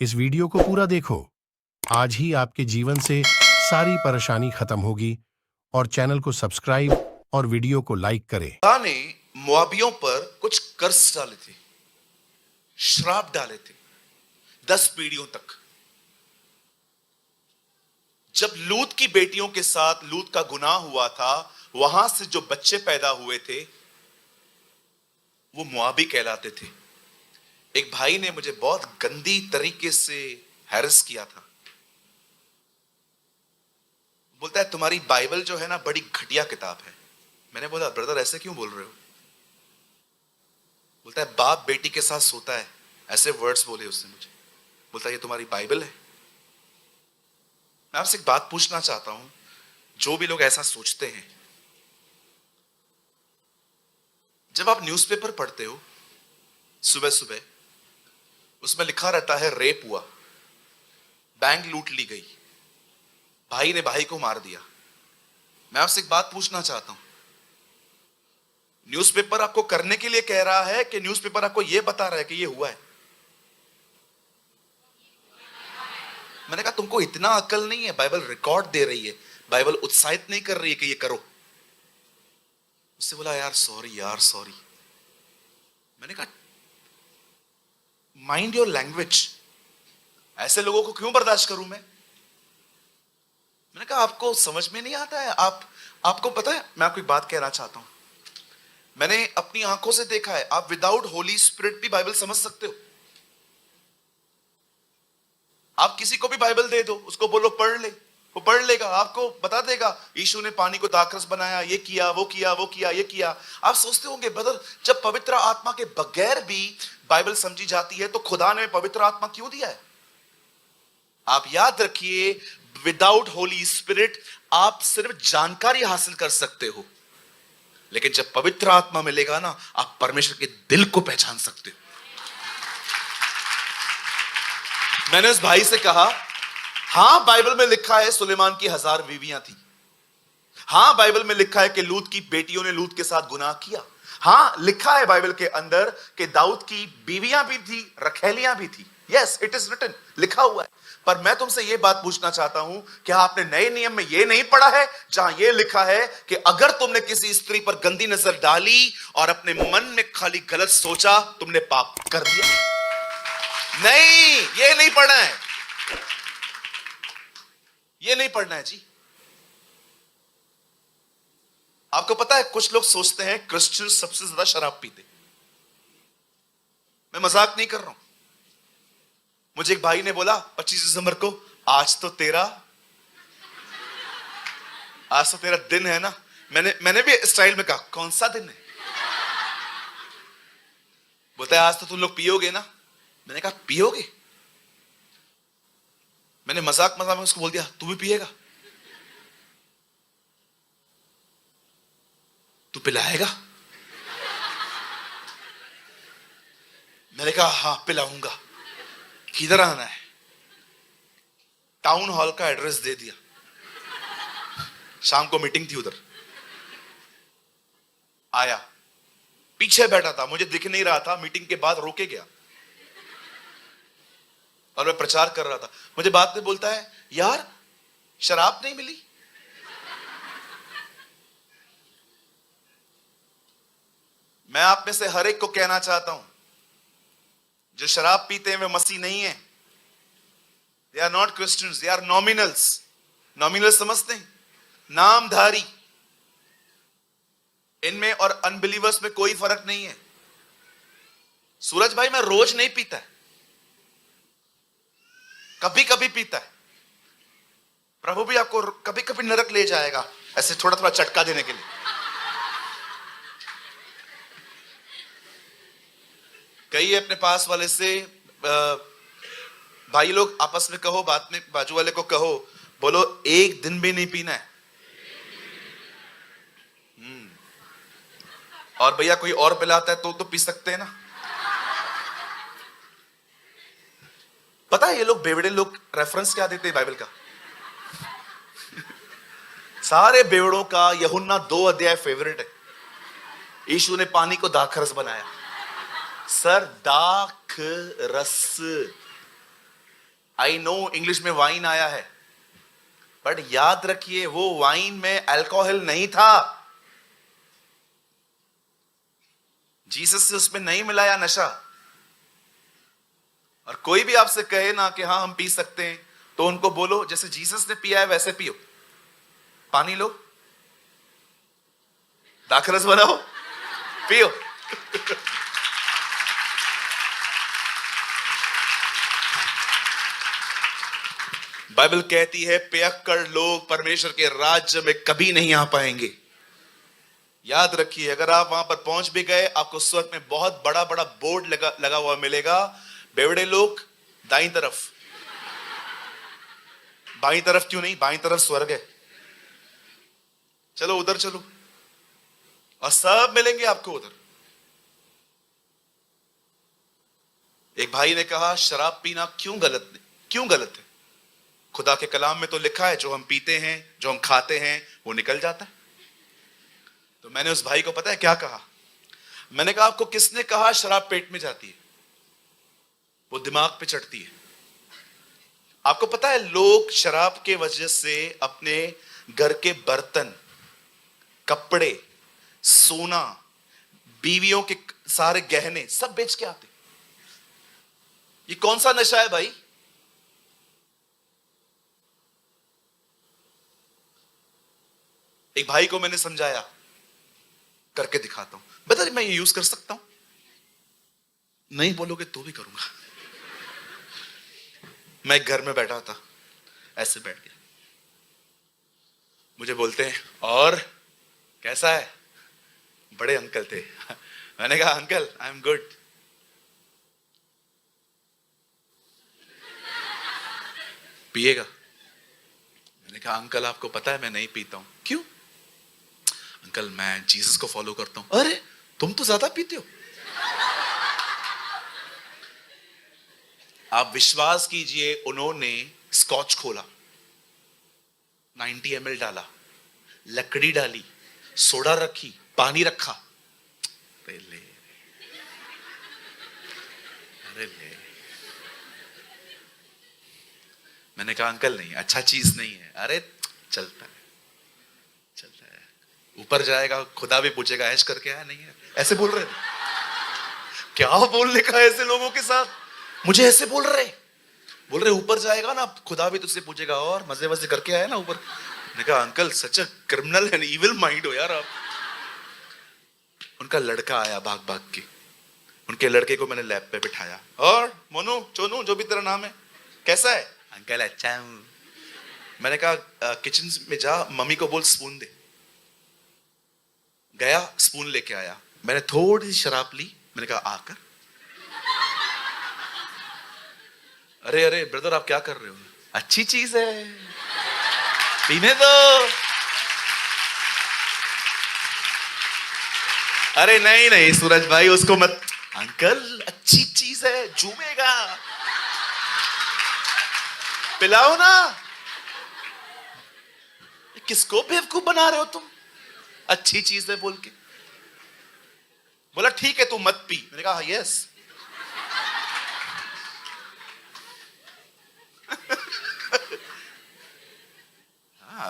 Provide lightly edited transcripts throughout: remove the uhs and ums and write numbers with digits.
इस वीडियो को पूरा देखो। आज ही आपके जीवन से सारी परेशानी खत्म होगी और चैनल को सब्सक्राइब और वीडियो को लाइक करें। खुदा ने मोआबियों पर कुछ कर्ज डाले थे, श्राप डाले थे 10 पीढ़ियों तक। जब लूत की बेटियों के साथ लूत का गुनाह हुआ था, वहां से जो बच्चे पैदा हुए थे वो मोआबी कहलाते थे। एक भाई ने मुझे बहुत गंदी तरीके से हैरेस किया था। बोलता है तुम्हारी बाइबल जो है ना बड़ी घटिया किताब है। मैंने बोला ब्रदर ऐसे क्यों बोल रहे हो? बोलता है बाप बेटी के साथ सोता है, ऐसे वर्ड्स बोले उसने मुझे। बोलता है ये तुम्हारी बाइबल है? मैं आपसे एक बात पूछना चाहता हूं, जो भी लोग ऐसा सोचते हैं, जब आप न्यूज़पेपर पढ़ते हो सुबह सुबह, उसमें लिखा रहता है रेप हुआ, बैंक लूट ली गई, भाई ने भाई को मार दिया। मैं आपसे एक बात पूछना चाहता हूं, न्यूज़पेपर आपको करने के लिए कह रहा है कि न्यूज़पेपर आपको यह बता रहा है कि यह हुआ है? मैंने कहा तुमको इतना अकल नहीं है, बाइबल रिकॉर्ड दे रही है, बाइबल उत्साहित नहीं कर रही है कि ये करो। उससे बोला यार सॉरी। मैंने कहा माइंड योर लैंग्वेज, ऐसे लोगों को क्यों बर्दाश्त करूं मैं? मैंने कहा आपको समझ में नहीं आता है? आपको पता है, मैं आपको एक बात कहना चाहता हूं, मैंने अपनी आंखों से देखा है, आप विदाउट होली स्पिरिट भी बाइबल समझ सकते हो। आप किसी को भी बाइबल दे दो, उसको बोलो पढ़ ले, वो पढ़ लेगा, आपको बता देगा यीशु ने पानी को दाखरस बनाया, ये किया, वो किया, ये किया। आप सोचते होंगे ब्रदर, जब पवित्र आत्मा के बगैर भी बाइबल समझी जाती है तो खुदा ने पवित्र आत्मा क्यों दिया है? आप याद रखिए, विदाउट होली स्पिरिट आप सिर्फ जानकारी हासिल कर सकते हो, लेकिन जब पवित्र आत्मा मिलेगा ना, आप परमेश्वर के दिल को पहचान सकते हो। मैंने उस भाई से कहा हां बाइबल में लिखा है सुलेमान की 1000 बीवियां थी। हां बाइबल में लिखा है कि लूत की बेटियों ने लूत के साथ गुनाह किया। हां लिखा है बाइबल के अंदर कि दाऊद की बीवियां भी थी, रखैलियां भी थी। यस इट इज रिटन, लिखा हुआ है। पर मैं तुमसे यह बात पूछना चाहता हूं, क्या आपने नए नियम में यह नहीं पढ़ा है जहां यह लिखा है कि अगर तुमने किसी स्त्री पर गंदी नजर डाली और अपने मन में खाली गलत सोचा, तुमने पाप कर दिया? नहीं, ये नहीं पढ़ना है, ये नहीं पढ़ना है जी। आपको पता है कुछ लोग सोचते हैं क्रिश्चियन सबसे ज्यादा शराब पीते। मैं मजाक नहीं कर रहा हूं। मुझे एक भाई ने बोला 25 दिसंबर को आज तो तेरा दिन है ना। मैंने भी स्टाइल में कहा कौन सा दिन है? बोलता है आज तो तुम लोग पियोगे ना। मैंने कहा पियोगे? मैंने मजाक में उसको बोल दिया तू भी पिएगा? तू पिलाएगा? मैंने कहा हाँ पिलाऊंगा। किधर आना है? टाउन हॉल का एड्रेस दे दिया। शाम को मीटिंग थी उधर। आया, पीछे बैठा था, मुझे दिख नहीं रहा था, मीटिंग के बाद रोके गया और मैं प्रचार कर रहा था। मुझे बाद में बोलता है यार शराब नहीं मिली? मैं आप में से हर एक को कहना चाहता हूं, जो शराब पीते हैं वे मसीह नहीं है। They are not Christians, they are nominals. Nominals समझते हैं? नामधारी। इनमें और अनबिलीवर्स में कोई फर्क नहीं है। सूरज भाई मैं रोज नहीं पीता है, कभी कभी पीता है। प्रभु भी आपको कभी कभी नरक ले जाएगा, ऐसे थोड़ा थोड़ा चटका देने के लिए। कहिए अपने पास वाले से, भाई लोग आपस में कहो, बात में बाजू वाले को कहो, बोलो एक दिन भी नहीं पीना है। और भैया कोई और पिलाता है तो पी सकते हैं ना। पता है ये लोग बेवड़े लोग रेफरेंस क्या देते हैं बाइबल का? सारे बेवड़ों का यूहन्ना 2 अध्याय फेवरेट है। यीशु ने पानी को दाखरस बनाया। सर दाख रस, आई नो इंग्लिश में वाइन आया है, बट याद रखिए वो वाइन में अल्कोहल नहीं था। जीसस से उसमें नहीं मिलाया नशा। और कोई भी आपसे कहे ना कि हाँ हम पी सकते हैं, तो उनको बोलो जैसे जीसस ने पिया है वैसे पियो। पानी लो, दाखरस बनाओ, पियो। बाइबल कहती है पियक्कड़ लोग परमेश्वर के राज्य में कभी नहीं आ पाएंगे। याद रखिए, अगर आप वहां पर पहुंच भी गए, आपको स्वर्ग में बहुत बड़ा बड़ा बोर्ड लगा हुआ मिलेगा, बेवड़े लोग दाईं तरफ। बाईं तरफ क्यों नहीं? बाईं तरफ स्वर्ग है, चलो उधर चलो, और सब मिलेंगे आपको उधर। एक भाई ने कहा शराब पीना क्यों गलत है? खुदा के कलाम में तो लिखा है जो हम पीते हैं, जो हम खाते हैं, वो निकल जाता है। तो मैंने उस भाई को पता है क्या कहा? मैंने कहा आपको किसने कहा शराब पेट में जाती है? वो दिमाग पे चढ़ती है। आपको पता है लोग शराब के वजह से अपने घर के बर्तन, कपड़े, सोना, बीवियों के सारे गहने सब बेच के आते। ये कौन सा नशा है भाई? एक भाई को मैंने समझाया, करके दिखाता हूं, बता मैं ये यूज कर सकता हूं? नहीं बोलोगे तो भी करूंगा। मैं घर में बैठा था, ऐसे बैठ गया, मुझे बोलते हैं और कैसा है? बड़े अंकल थे। मैंने कहा अंकल आई एम गुड। पिएगा? मैंने कहा अंकल आपको पता है मैं नहीं पीता हूं। क्यों? अंकल मैं जीसस को फॉलो करता हूं। अरे तुम तो ज्यादा पीते हो। आप विश्वास कीजिए, उन्होंने स्कॉच खोला, 90 ml डाला, लकड़ी डाली, सोडा रखी, पानी रखा, अरे ले। मैंने कहा अंकल नहीं, अच्छा चीज नहीं है। अरे चलता है। ऊपर जाएगा, खुदा भी पूछेगा ऐश करके आया नहीं है? ऐसे बोल रहे थे। क्या बोलने का ऐसे लोगों के साथ? मुझे ऐसे बोल रहे ऊपर जाएगा ना, खुदा भी तुझसे पूछेगा और मजे मजे करके आया ना ऊपर? मैंने कहा uncle such a criminal and evil mind हो यार आप। उनका लड़का आया भाग भाग के, उनके लड़के को मैंने लैब पे बिठाया, और मोनू चोनू जो भी तेरा नाम है, कैसा है? अंकल अच्छा हूं। मैंने कहा किचन में जा, मम्मी को बोल स्पून दे। गया, स्पून लेके आया, मैंने थोड़ी सी शराब ली, मैंने कहा आकर। अरे ब्रदर आप क्या कर रहे हो? अच्छी चीज है, पीने दो। अरे नहीं सूरज भाई उसको मत। अंकल अच्छी चीज है, झूमेगा, पिलाओ ना। किसको बेवकूफ बना रहे हो तुम? अच्छी चीज है बोल के। बोला ठीक है तू मत पी। मैंने कहा यस।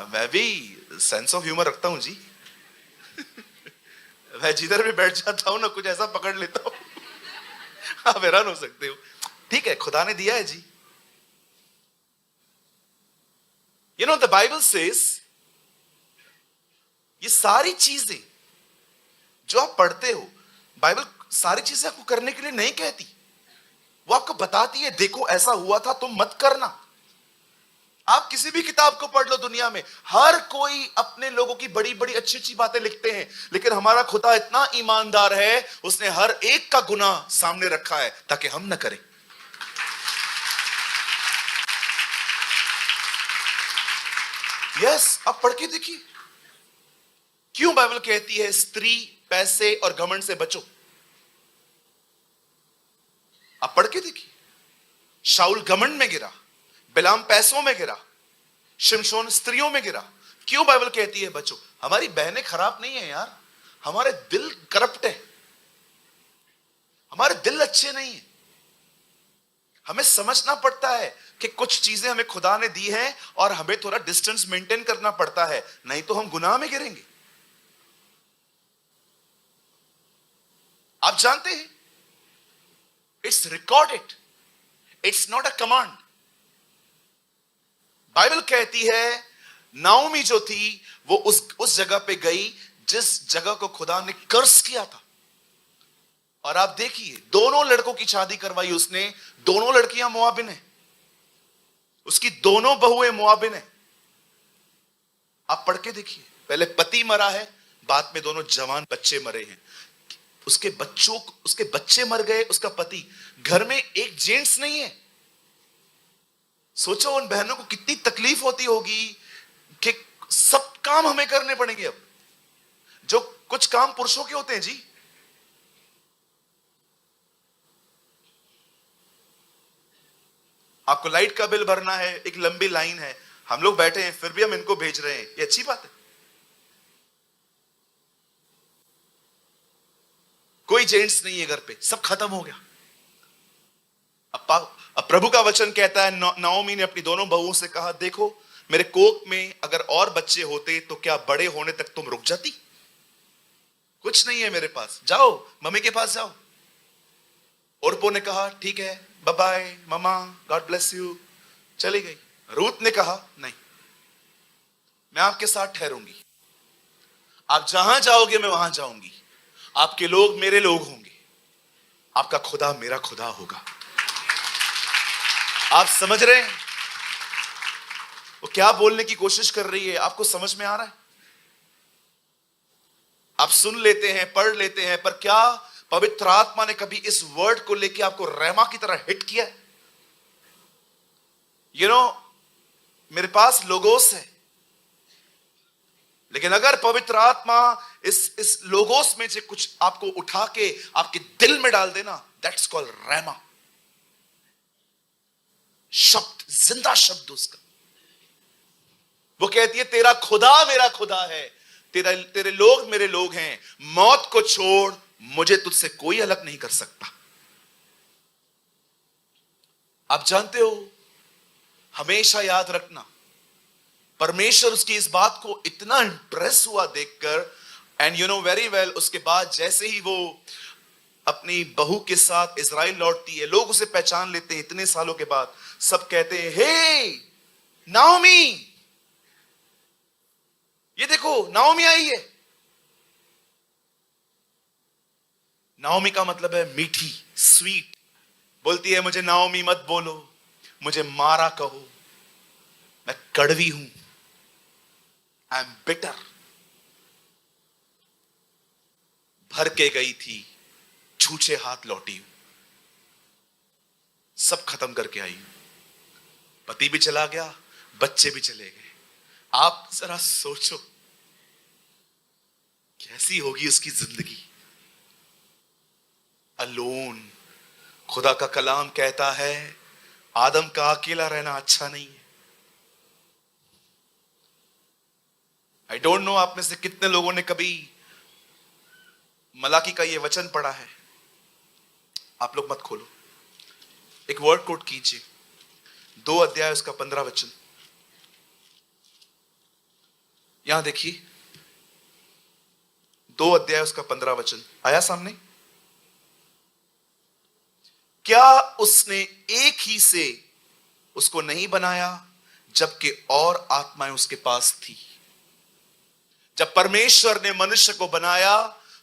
मैं भी सेंस ऑफ ह्यूमर रखता हूं जी। मैं जिधर भी बैठ जाता हूं ना, कुछ ऐसा पकड़ लेता हूं, आप हैरान हो सकते हो। ठीक है, खुदा ने दिया है जी। You know the Bible says, ये सारी चीजें जो आप पढ़ते हो, बाइबल सारी चीजें आपको करने के लिए नहीं कहती, वो आपको बताती है देखो ऐसा हुआ था, तुम मत करना। आप किसी भी किताब को पढ़ लो, दुनिया में हर कोई अपने लोगों की बड़ी बड़ी अच्छी अच्छी बातें लिखते हैं, लेकिन हमारा खुदा इतना ईमानदार है, उसने हर एक का गुनाह सामने रखा है ताकि हम ना करें। यस, आप पढ़ के देखिए क्यों बाइबल कहती है स्त्री, पैसे और घमंड से बचो। आप पढ़ के देखिए, शाऊल घमंड में गिरा, बिलाम पैसों में गिरा, शिमशोन स्त्रियों में गिरा। क्यों बाइबल कहती है बचो? हमारी बहनें खराब नहीं है यार, हमारे दिल करप्ट है, हमारे दिल अच्छे नहीं है। हमें समझना पड़ता है कि कुछ चीजें हमें खुदा ने दी हैं और हमें थोड़ा डिस्टेंस मेंटेन करना पड़ता है, नहीं तो हम गुनाह में गिरेंगे। आप जानते हैं, it's recorded, it's not a command. Bible कहती है नाओमी जो थी वो उस जगह पे गई जिस जगह को खुदा ने कर्स किया था। और आप देखिए, दोनों लड़कों की शादी करवाई उसने, दोनों लड़कियां मोआबिन हैं, उसकी दोनों बहुएं मोआबिन हैं। आप पढ़ के देखिए, पहले पति मरा है, बाद में दोनों जवान बच्चे मरे हैं। उसके बच्चे मर गए, उसका पति, घर में एक जेंट्स नहीं है। सोचो उन बहनों को कितनी तकलीफ होती होगी कि सब काम हमें करने पड़ेंगे। अब जो कुछ काम पुरुषों के होते हैं जी, आपको लाइट का बिल भरना है, एक लंबी लाइन है, हम लोग बैठे हैं फिर भी हम इनको भेज रहे हैं, ये अच्छी बात है? कोई जेंट्स नहीं है घर पे, सब खत्म हो गया। अब प्रभु का वचन कहता है, नाओमी ने अपनी दोनों बहुओं से कहा, देखो मेरे कोख में अगर और बच्चे होते तो क्या बड़े होने तक तुम रुक जाती? कुछ नहीं है मेरे पास, जाओ मम्मी के पास जाओ। ओरपो ने कहा ठीक है, bye bye mama, God bless you, चली गई। रूत ने कहा नहीं, मैं आपके साथ ठहरूंगी, आप जहां जाओगे मैं वहां जाऊंगी, आपके लोग मेरे लोग होंगे, आपका खुदा मेरा खुदा होगा। आप समझ रहे हैं वो क्या बोलने की कोशिश कर रही है? आपको समझ में आ रहा है? आप सुन लेते हैं, पढ़ लेते हैं, पर क्या पवित्र आत्मा ने कभी इस वर्ड को लेके आपको रहमा की तरह हिट किया है? मेरे पास लोगोस है, लेकिन अगर पवित्र आत्मा इस लोगोस में से कुछ आपको उठा के आपके दिल में डाल देना, दैट्स कॉल्ड रहमा। शब्द, जिंदा शब्द उसका। वो कहती है तेरा खुदा मेरा खुदा है, तेरे लोग मेरे लोग हैं, मौत को छोड़ मुझे तुझसे कोई अलग नहीं कर सकता। आप जानते हो, हमेशा याद रखना, परमेश्वर उसकी इस बात को इतना इंप्रेस हुआ देखकर, and you know very well, उसके बाद जैसे ही वो अपनी बहू के साथ इजराइल लौटती है, लोग उसे पहचान लेते हैं इतने सालों के बाद। सब कहते हैं हे नाओमी, ये देखो नाओमी आई है। नाओमी का मतलब है मीठी, स्वीट। बोलती है मुझे नाओमी मत बोलो, मुझे मारा कहो, मैं कड़वी हूं, आई एम बिटर। भर के गई थी, छूछे हाथ लौटी हूं, सब खत्म करके आई हूं। पति भी चला गया, बच्चे भी चले गए। आप जरा सोचो कैसी होगी उसकी जिंदगी, अलोन। खुदा का कलाम कहता है आदम का अकेला रहना अच्छा नहीं है। आई डोंट नो आप में से कितने लोगों ने कभी मलाकी का यह वचन पढ़ा है। आप लोग मत खोलो, एक वर्ड कोट कीजिए, 2 अध्याय उसका 15 वचन। यहां देखिए, 2 अध्याय उसका 15 वचन आया सामने। क्या उसने एक ही से उसको नहीं बनाया, जबकि और आत्माएं उसके पास थी? जब परमेश्वर ने मनुष्य को बनाया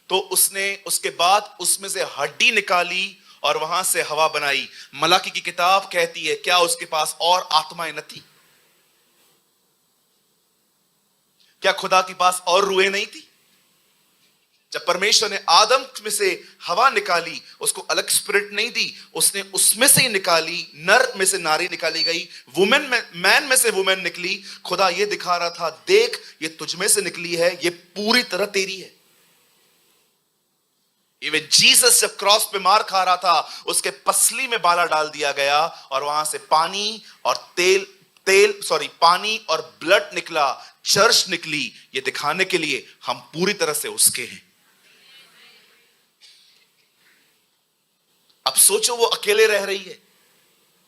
तो उसने उसके बाद उसमें से हड्डी निकाली और वहां से हवा बनाई। मलाकी की किताब कहती है क्या उसके पास और आत्माएं न थी? क्या खुदा के पास और रूहें नहीं थी? जब परमेश्वर ने आदम में से हवा निकाली, उसको अलग स्पिरिट नहीं दी, उसने उसमें से ही निकाली। नर में से नारी निकाली गई, वुमेन में, मैन में से वुमेन निकली। खुदा ये दिखा रहा था, देख ये तुझ में से निकली है, ये पूरी तरह तेरी है। इवन जीसस जब क्रॉस पे मार खा रहा था, उसके पसली में बाला डाल दिया गया और वहां से पानी और पानी और ब्लड निकला, चर्च निकली, ये दिखाने के लिए हम पूरी तरह से उसके हैं। अब सोचो वो अकेले रह रही है,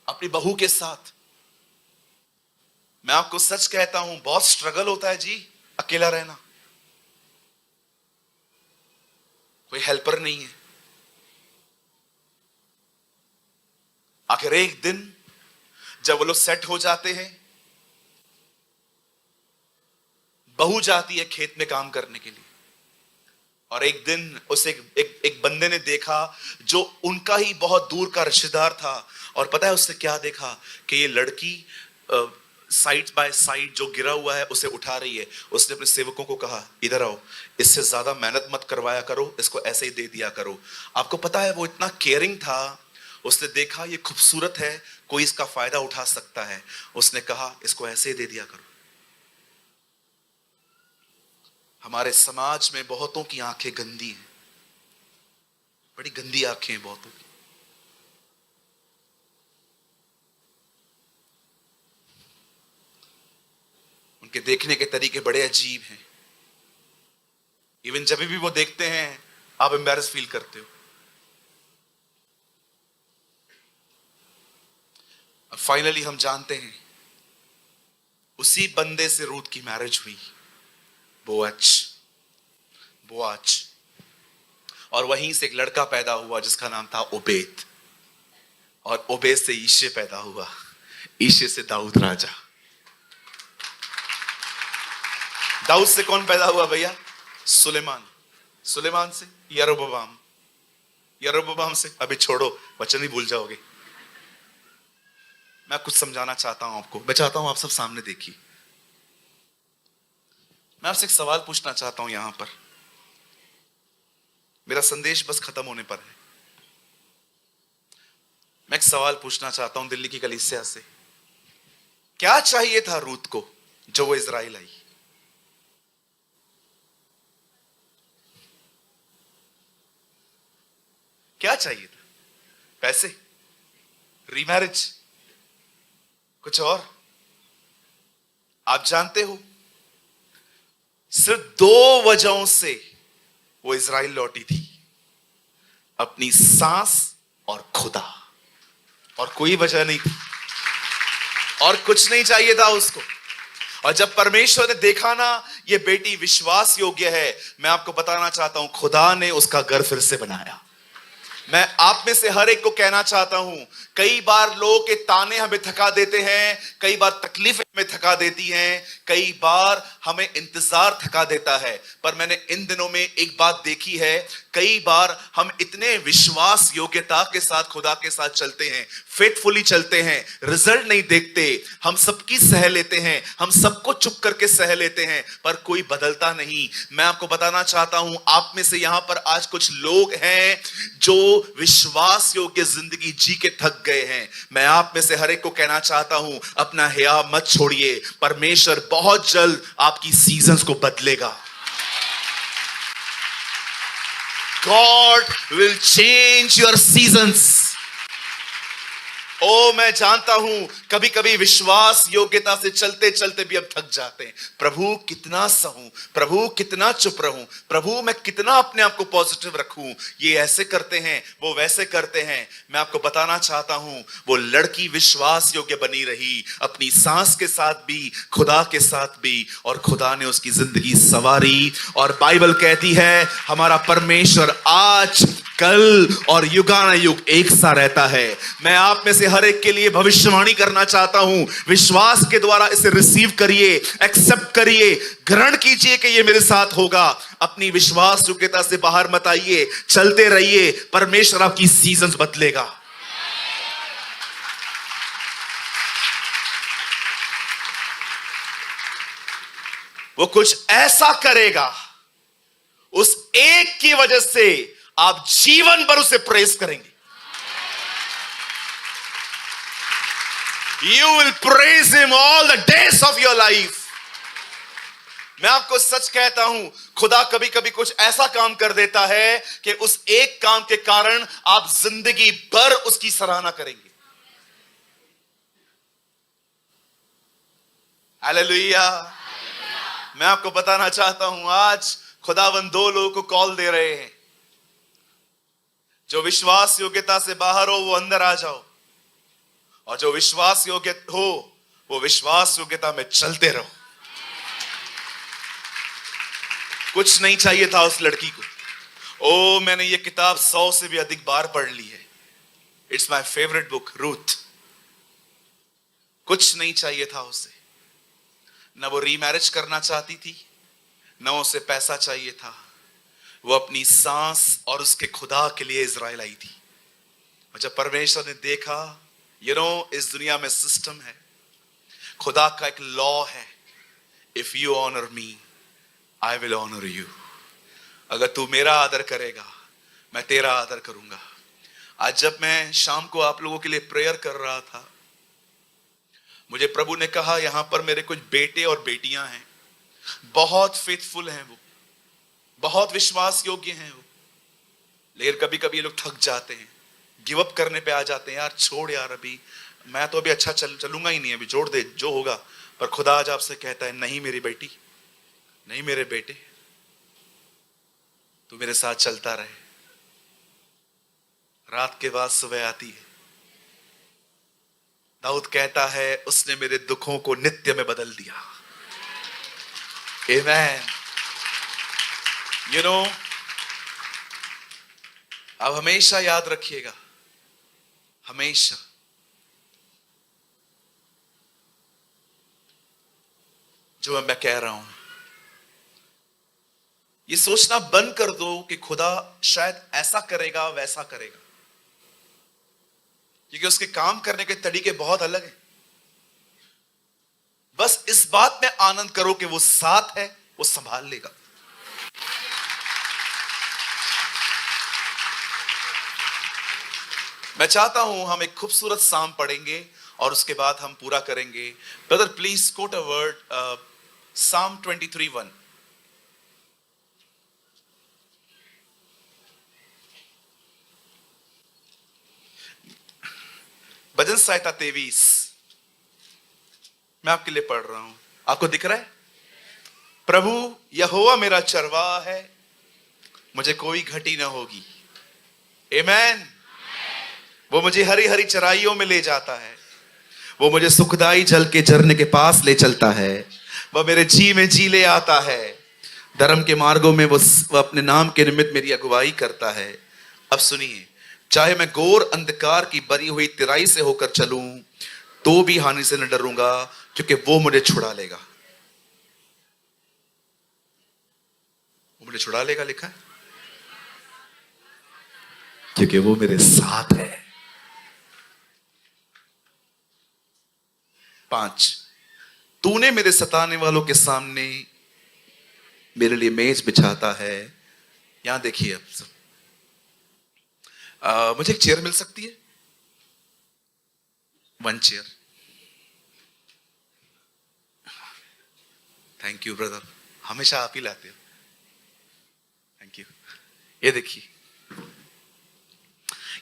अपनी बहू के साथ। मैं आपको सच कहता हूं, बहुत स्ट्रगल होता है जी अकेला रहना। कोई हेल्पर नहीं है। आखिर एक दिन जब वो लोग सेट हो जाते हैं, बहू जाती है खेत में काम करने के लिए, और एक दिन उसे एक बंदे ने देखा जो उनका ही बहुत दूर का रिश्तेदार था। और पता है उसने क्या देखा कि ये लड़की साइड बाय साइड जो गिरा हुआ है उसे उठा रही है। उसने अपने सेवकों को कहा, इधर आओ, इससे ज्यादा मेहनत मत करवाया करो, इसको ऐसे ही दे दिया करो। आपको पता है वो इतना केयरिंग था। उसने देखा ये खूबसूरत है, कोई इसका फायदा उठा सकता है, उसने कहा इसको ऐसे ही दे दिया करो। हमारे समाज में बहुतों की आंखें गंदी हैं, बड़ी गंदी आंखें हैं बहुतों की। उनके देखने के तरीके बड़े अजीब हैं। इवन जब भी वो देखते हैं आप एम्बैरेस फील करते हो। अब फाइनली हम जानते हैं उसी बंदे से रूथ की मैरिज हुई, बोआज। और वहीं से एक लड़का पैदा हुआ जिसका नाम था ओबेद, और ओबेद से ईशे पैदा हुआ, ईशे से दाऊद राजा। दाऊद से कौन पैदा हुआ भैया? सुलेमान। सुलेमान से यरोबोआम, यरोबोआम से, अभी छोड़ो वचन ही भूल जाओगे। मैं कुछ समझाना चाहता हूं आपको, मैं चाहता हूं आप सब सामने देखिए। मैं आपसे एक सवाल पूछना चाहता हूं यहां पर, मेरा संदेश बस खत्म होने पर है। मैं एक सवाल पूछना चाहता हूं दिल्ली की कलीसिया से, क्या चाहिए था रूथ को जो वो इजराइल आई? क्या चाहिए था? पैसे? रीमैरिज? कुछ और? आप जानते हो सिर्फ 2 वजहों से वो इजराइल लौटी थी, अपनी सास और खुदा, और कोई वजह नहीं थी, और कुछ नहीं चाहिए था उसको। और जब परमेश्वर ने देखा ना ये बेटी विश्वास योग्य है, मैं आपको बताना चाहता हूं खुदा ने उसका घर फिर से बनाया। मैं आप में से हर एक को कहना चाहता हूं, कई बार लोगों के ताने हमें थका देते हैं, कई बार तकलीफें हमें थका देती हैं, कई बार हमें इंतजार थका देता है। पर मैंने इन दिनों में एक बात देखी है, कई बार हम इतने विश्वास योग्यता के साथ खुदा के साथ चलते हैं, फेथफुली चलते हैं, रिजल्ट नहीं देखते, हम सबकी सह लेते हैं, हम सबको चुप करके सह लेते हैं, पर कोई बदलता नहीं। मैं आपको बताना चाहता हूं, आप में से यहां पर आज कुछ लोग हैं जो विश्वास योग्य जिंदगी जी के थक गए हैं। मैं आप में से हर एक को कहना चाहता हूं, अपना हिया मत छोड़िए, परमेश्वर बहुत जल्द आपकी सीजन्स को बदलेगा। God will change your seasons. ओ मैं जानता हूं कभी कभी विश्वास योग्यता से चलते चलते भी हम थक जाते हैं। प्रभु कितना सहूं, प्रभु कितना चुप रहूं, प्रभु मैं कितना अपने आप को पॉजिटिव रखूं, ये ऐसे करते हैं वो वैसे करते हैं। मैं आपको बताना चाहता हूं वो लड़की विश्वास योग्य बनी रही, अपनी सास के साथ भी, खुदा के साथ भी, और खुदा ने उसकी जिंदगी संवारी। और बाइबल कहती है हमारा परमेश्वर आज, कल और युगानुयुग एक सा रहता है। मैं आप में से हर एक के लिए भविष्यवाणी करना चाहता हूं, विश्वास के द्वारा इसे रिसीव करिए, एक्सेप्ट करिए, ग्रहण कीजिए कि ये मेरे साथ होगा। अपनी विश्वास योग्यता से बाहर मत आइए, चलते रहिए, परमेश्वर आपकी सीजन्स बदलेगा। वो कुछ ऐसा करेगा, उस एक की वजह से आप जीवन भर उसे प्रेज करेंगे। You will praise him all the days of your life. मैं आपको सच कहता हूं, खुदा कभी कभी कुछ ऐसा काम कर देता है कि उस एक काम के कारण आप जिंदगी भर उसकी सराहना करेंगे। हालेलुया। मैं आपको बताना चाहता हूं, आज खुदावन 2 लोगों को कॉल दे रहे हैं, जो विश्वास योग्यता से बाहर हो वो अंदर आ जाओ, और जो विश्वास योग्य हो वो विश्वास योग्यता में चलते रहो। कुछ नहीं चाहिए था उस लड़की को। ओ, मैंने ये किताब 100 से भी अधिक बार पढ़ ली है। It's my favourite book, Ruth. कुछ नहीं चाहिए था उसे। न वो रीमैरिज करना चाहती थी, न उसे पैसा चाहिए था। वो अपनी सांस और उसके खुदा के लिए इजराइल आई थी। और जब परमेश्वर ने देखा, इस दुनिया में सिस्टम है, खुदा का एक लॉ है, if you honour me I will honour you. अगर तू मेरा आदर करेगा मैं तेरा आदर करूंगा। आज जब मैं शाम को आप लोगों के लिए प्रेयर कर रहा था, मुझे प्रभु ने कहा यहां पर मेरे कुछ बेटे और बेटियां हैं, बहुत फेथफुल हैं, वो बहुत विश्वास योग्य हैं वो, लेकिन कभी कभी ये लोग थक जाते हैं, गिव अप करने पे आ जाते हैं। यार छोड़ यार, अभी मैं तो अभी अच्छा चलूंगा ही नहीं, अभी जोड़ दे जो होगा। पर खुदा आज आपसे कहता है, नहीं मेरी बेटी, नहीं मेरे बेटे, तू मेरे साथ चलता रहे। रात के बाद सुबह आती है। दाऊद कहता है, उसने मेरे दुखों को नित्य में बदल दिया। आमेन। अब हमेशा याद रखिएगा, हमेशा जो मैं कह रहा हूं, ये सोचना बंद कर दो कि खुदा शायद ऐसा करेगा वैसा करेगा, क्योंकि उसके काम करने के तरीके बहुत अलग हैं। बस इस बात में आनंद करो कि वो साथ है, वो संभाल लेगा। मैं चाहता हूं हम एक खूबसूरत साम पढ़ेंगे और उसके बाद हम पूरा करेंगे। Brother please quote a word, psalm 23:1। भजन संहिता 23 मैं आपके लिए पढ़ रहा हूं। आपको दिख रहा है? प्रभु यहोवा मेरा चरवाहा है, मुझे कोई घटी ना होगी। आमेन। वो मुझे हरी हरी चराइयों में ले जाता है, वो मुझे सुखदाई जल के झरने के पास ले चलता है, वह मेरे जी में जी ले आता है। धर्म के मार्गों में वो अपने नाम के निमित्त मेरी अगुवाई करता है। अब सुनिए, चाहे मैं घोर अंधकार की बरी हुई तिराई से होकर चलूं तो भी हानि से न डरूंगा, क्योंकि वो मुझे छुड़ा लेगा। वो मुझे छुड़ा लेगा लिखा है, क्योंकि वो मेरे साथ है। 5, तूने मेरे सताने वालों के सामने मेरे लिए मेज बिछाता है। यहां देखिए, अब सब मुझे एक चेयर मिल सकती है? 1 चेयर। थैंक यू ब्रदर, हमेशा आप ही लाते हो। Thank you. ये देखिए,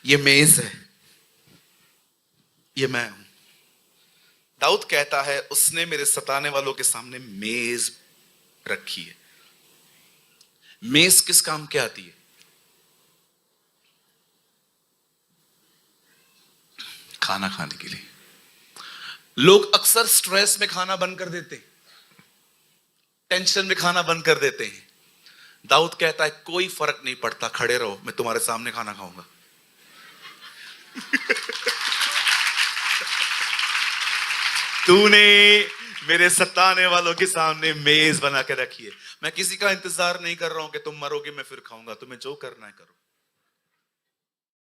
ये मेज है, ये मैं हूं। दाऊद कहता है, उसने मेरे सताने वालों के सामने मेज रखी है। मेज किस काम के आती है? खाना खाने के लिए। लोग अक्सर स्ट्रेस में खाना बंद कर देते हैं, टेंशन में खाना बंद कर देते हैं। दाऊद कहता है, कोई फर्क नहीं पड़ता, खड़े रहो, मैं तुम्हारे सामने खाना खाऊंगा। तूने मेरे सताने वालों के सामने मेज बना के रखी है। मैं किसी का इंतजार नहीं कर रहा हूं कि तुम मरोगे मैं फिर खाऊंगा। तुम्हें जो करना है करो।